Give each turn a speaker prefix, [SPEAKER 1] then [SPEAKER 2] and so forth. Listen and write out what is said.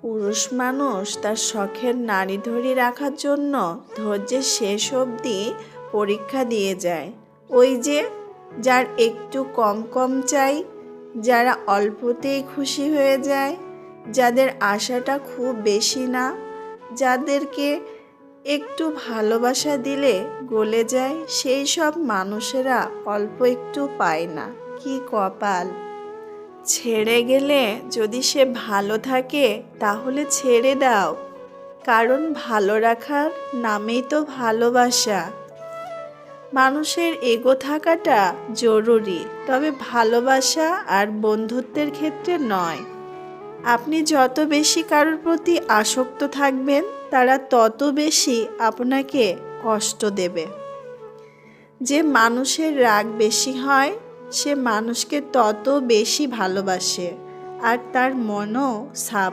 [SPEAKER 1] পুরুষ মানুষ তার শখের নারী ধরে রাখার জন্য ধৈর্যের শেষ অবধি পরীক্ষা দিয়ে যায়। ওই যে যার একটু কম কম চাই, যারা অল্পতেই খুশি হয়ে যায়, যাদের আশাটা খুব বেশি না, যাদেরকে একটু ভালোবাসা দিলে গলে যায়, সেই সব মানুষেরা অল্প একটু পায় না। কি কপাল! ছেড়ে গেলে যদি সে ভালো থাকে তাহলে ছেড়ে দাও, কারণ ভালো রাখার নামেই তো ভালোবাসা। মানুষের এগো থাকাটা জরুরি, তবে ভালোবাসা আর বন্ধুত্বের ক্ষেত্রে নয়। আপনি যত বেশি কারোর প্রতি আসক্ত থাকবেন, তারা তত বেশি আপনাকে কষ্ট দেবে। যে মানুষের রাগ বেশি হয়, সে মানুষকে তত বেশি ভালোবাসে, আর তার মনও সাফ